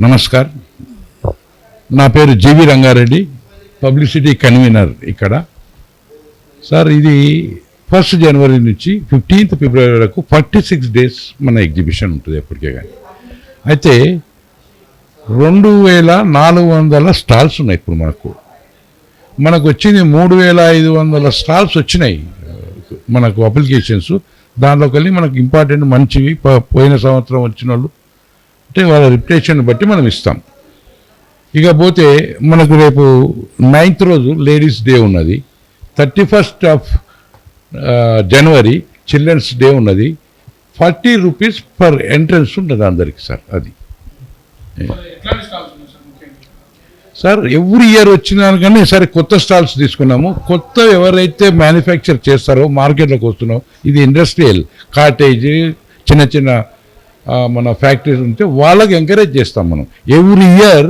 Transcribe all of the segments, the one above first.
నమస్కార్, నా పేరు జీవి Rangareddy, publicity convener ఇక్కడ. సార్, ఇది 1 జనవరి నుంచి 15 ఫిబ్రవరి వరకు 46 డేస్ మన ఎగ్జిబిషన్ ఉంటుంది ఎప్పటికే. కానీ అయితే 2400 స్టాల్స్ ఉన్నాయి. ఇప్పుడు మనకు వచ్చింది 3500 స్టాల్స్ వచ్చినాయి మనకు అప్లికేషన్స్. దాంట్లోకి వెళ్ళి మనకు ఇంపార్టెంట్ మంచివి పోయిన సంవత్సరం వచ్చిన వాళ్ళు అంటే వాళ్ళ రిప్యుటేషన్ బట్టి మనం ఇస్తాం. ఇకపోతే మనకు రేపు 9th రోజు లేడీస్ డే ఉన్నది, 31st జనవరి చిల్డ్రన్స్ డే ఉన్నది. 40 రూపీస్ పర్ ఎంట్రన్స్ ఉంటుంది అందరికి సార్. అది సార్ ఎవ్రీ ఇయర్ వచ్చిన దానికన్నా సరే కొత్త స్టాల్స్ తీసుకున్నాము. కొత్త ఎవరైతే మ్యానుఫ్యాక్చర్ చేస్తారో మార్కెట్లోకి వస్తున్నాం, ఇది ఇండస్ట్రియల్ కాటేజ్ చిన్న చిన్న మన ఫ్యాక్టరీస్ ఉంటే వాళ్ళకి ఎంకరేజ్ చేస్తాం మనం. Every year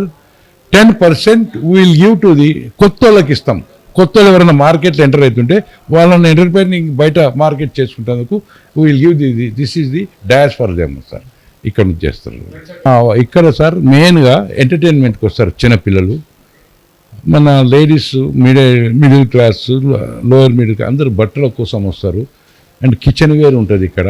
10% will give to the కొత్త వాళ్ళకి ఇస్తాం. కొత్త వాళ్ళు ఎవరైనా మార్కెట్లో ఎంటర్ అవుతుంటే వాళ్ళని ఎంటర్ప్రైనింగ్ బయట మార్కెట్ చేసుకుంటేందుకు will give this is the dash for them sir. ఇక్కడ నుంచి చేస్తారు. ఇక్కడ సార్ మెయిన్గా ఎంటర్టైన్మెంట్కి వస్తారు చిన్నపిల్లలు, మన ladies, middle class, lower middle class అందరు బట్టల కోసం వస్తారు. అండ్ కిచెన్ వేర్ ఉంటుంది ఇక్కడ,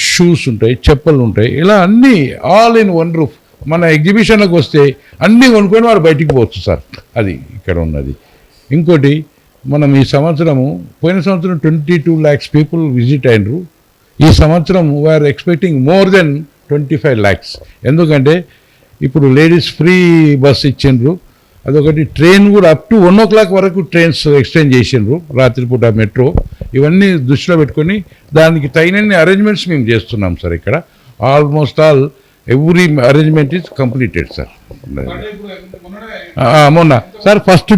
షూస్ ఉంటాయి, చెప్పులు ఉంటాయి, ఇలా అన్నీ ఆల్ ఇన్ వన్ రూఫ్. మన ఎగ్జిబిషన్లకు వస్తే అన్నీ కొనుక్కొని వాడు బయటికి పోవచ్చు సార్. అది ఇక్కడ ఉన్నది. ఇంకోటి, మనం ఈ సంవత్సరము పోయిన సంవత్సరం 22 lakhs పీపుల్ విజిట్ అయినరు. ఈ సంవత్సరం we are expecting more than 25 lakhs. ఎందుకంటే ఇప్పుడు లేడీస్ ఫ్రీ బస్ ఇచ్చిండ్రు. అదొకటి, ట్రైన్ కూడా అప్ టు 1 o'clock వరకు ట్రైన్స్ ఎక్స్టెండ్ చేసిండ్రు, రాత్రిపూట మెట్రో. ఇవన్నీ దృష్టిలో పెట్టుకొని దానికి తగినన్ని అరేంజ్మెంట్స్ మేము చేస్తున్నాం సార్. ఇక్కడ almost all every arrangement is completed sir. మొన్న సార్ ఫస్ట్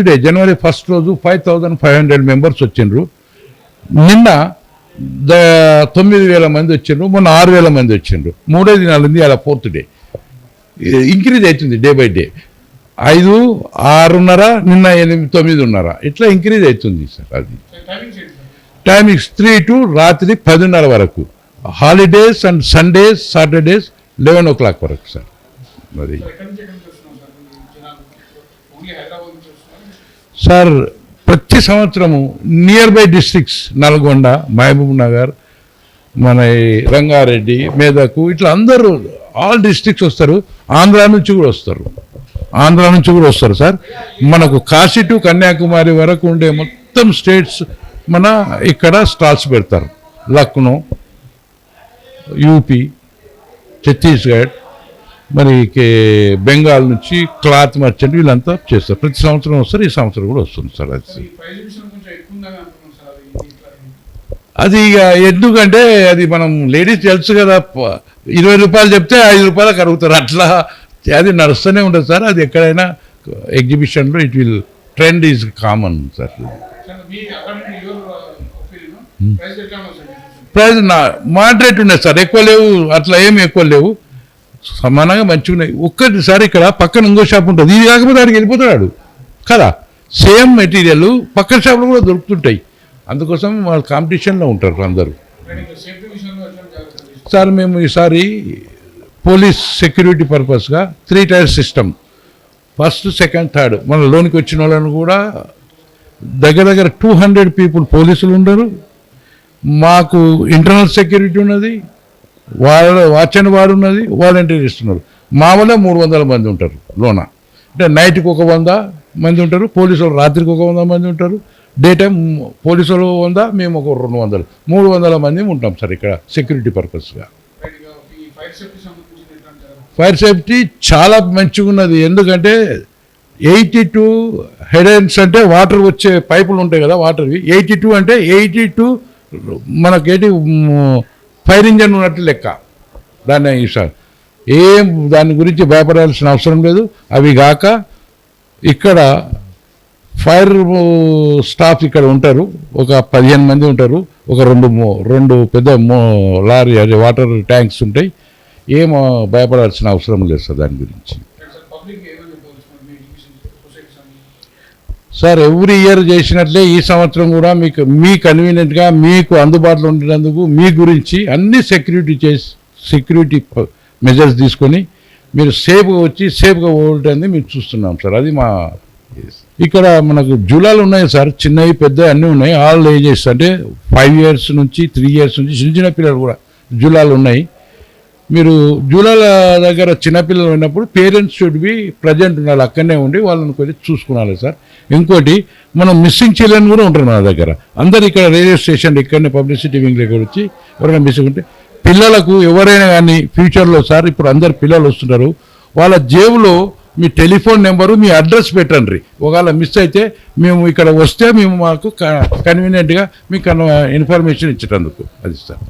డే జనవరి 1st రోజు 5500 మెంబర్స్ వచ్చిండ్రు. నిన్న 9000 మంది వచ్చిండ్రు. మొన్న 6000 మంది వచ్చిండ్రు. 3 దినాలు ఉంది. అలా 4th డే ఇంక్రీజ్ అవుతుంది డే బై డే. 5, 6:30, నిన్న 8, 9:30 ఇట్లా ఇంక్రీజ్ అవుతుంది సార్. అది టైమింగ్స్ 3 to రాత్రి 10:30 వరకు. Holidays and Sundays, Saturdays 11 o'clock వరకు సార్. అది సార్ ప్రతి సంవత్సరము near by districts Nalgonda, Mahbubnagar, మన రంగారెడ్డి, మేదకు ఇట్లా అందరూ ఆల్ డిస్ట్రిక్ట్స్ వస్తారు. ఆంధ్ర నుంచి కూడా వస్తారు సార్. మనకు కాశీ టు కన్యాకుమారి వరకు ఉండే మొత్తం స్టేట్స్ మన ఇక్కడ స్టాల్స్ పెడతారు. లక్నో, యూపీ, ఛత్తీస్గఢ్, మరి బెంగాల్ నుంచి క్లాత్ మర్చెంట్ వీళ్ళంతా చేస్తారు. ప్రతి సంవత్సరం వస్తారు. ఈ సంవత్సరం కూడా వస్తుంది సార్. అది ఇక ఎందుకంటే అది మనం లేడీస్ తెలుసు కదా, 20 రూపాయలు చెప్తే 5 రూపాయలకు అడుగుతారు. అట్లా అది నడుస్తూనే ఉంటుంది సార్. అది ఎక్కడైనా ఎగ్జిబిషన్లో it will trend is common sir. Price moderate ఉన్నాయి సార్, ఎక్కువ లేవు, అట్లా ఏమి ఎక్కువ లేవు, సమానంగా మంచిగా ఉన్నాయి. ఒక్కటిసారి ఇక్కడ పక్కన ఇంకో షాప్ ఉంటుంది, ఇది కాకపోతే ఆడికి వెళ్ళిపోతాడు కదా. సేమ్ మెటీరియల్ పక్కన షాపులో కూడా దొరుకుతుంటాయి. అందుకోసం వాళ్ళు కాంపిటీషన్లో ఉంటారు అందరూ. సార్ మేము ఈసారి పోలీస్ సెక్యూరిటీ పర్పస్గా 3 tier system, 1st, 2nd, 3rd మన లోనికి వచ్చిన వాళ్ళని కూడా దగ్గర 200 people పోలీసులు ఉండరు. మాకు ఇంటర్నల్ సెక్యూరిటీ ఉన్నది, వాచ్ వాడు ఉన్నది, వాలంటీర్ ఇస్తున్నారు. మా వల్ల 300 మంది ఉంటారు లోన. అంటే నైట్కి 100 మంది ఉంటారు, పోలీసులు రాత్రికి 100 మంది ఉంటారు, డే టైం పోలీసులు 100, మేము ఒక 200, 300 మంది ఉంటాం సార్ ఇక్కడ సెక్యూరిటీ పర్పస్గా. ఫైర్ సేఫ్టీ చాలా మంచిగా ఉన్నది. ఎందుకంటే 82 హెడ్ ఎండ్స్ అంటే వాటర్ వచ్చే పైపులు ఉంటాయి కదా వాటర్వి. 82 అంటే 82 మనకేంటి ఫైర్ ఇంజన్ ఉన్నట్టు లెక్క. దాని గురించి భయపడాల్సిన అవసరం లేదు. అవి కాక ఇక్కడ ఫైర్ స్టాఫ్ ఇక్కడ ఉంటారు, ఒక 15 మంది ఉంటారు. ఒక రెండు పెద్ద లారీ అదే వాటర్ ట్యాంక్స్ ఉంటాయి. ఏం భయపడాల్సిన అవసరం లేదు సార్ దాని గురించి. సార్ ఎవ్రీ ఇయర్ చేసినట్లే ఈ సంవత్సరం కూడా మీ కన్వీనియంట్గా మీకు అందుబాటులో ఉండేందుకు మీ గురించి అన్ని సెక్యూరిటీ మెజర్స్ తీసుకొని మీరు సేఫ్గా వచ్చి సేఫ్గా పోవడానికి మేము చూస్తున్నాం సార్. అది మా ఇక్కడ మనకు జూలాలు ఉన్నాయి సార్, చిన్నవి పెద్ద అన్నీ ఉన్నాయి. ఆల్ ఏజెస్ అంటే 5 years నుంచి 3 years నుంచి చిన్న చిన్న పిల్లలు కూడా జూలాలు ఉన్నాయి. మీరు జూలాల దగ్గర చిన్నపిల్లలు ఉన్నప్పుడు పేరెంట్స్ షుడ్ బి ప్రజెంట్ ఉండాలి, అక్కడనే ఉండి వాళ్ళని కొద్దిగా చూసుకోవాలి సార్. ఇంకోటి మనం మిస్సింగ్ చిల్డ్రన్ కూడా ఉంటారు మన దగ్గర. అందరు ఇక్కడ రేడియో స్టేషన్ ఇక్కడనే పబ్లిసిటీ వింగ్ దగ్గర వచ్చి ఎవరైనా మిస్సింగ్ ఉంటే పిల్లలకు ఎవరైనా కానీ ఫ్యూచర్లో సార్, ఇప్పుడు అందరు పిల్లలు వస్తున్నారు, వాళ్ళ జేబులో మీ టెలిఫోన్ నెంబరు మీ అడ్రస్ పెట్టండి. ఒకవేళ మిస్ అయితే మేము ఇక్కడ వస్తే మేము మాకు కన్వీనియంట్గా మీకు ఇన్ఫర్మేషన్ ఇచ్చేటందుకు అది సార్.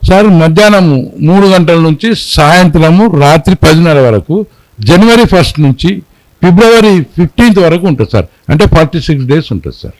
సార్ మధ్యాహ్నం 3 గంటల నుంచి సాయంత్రము రాత్రి 10:30 వరకు, January 1st నుంచి February 15th వరకు ఉంటుంది సార్. అంటే 46 days ఉంటుంది సార్.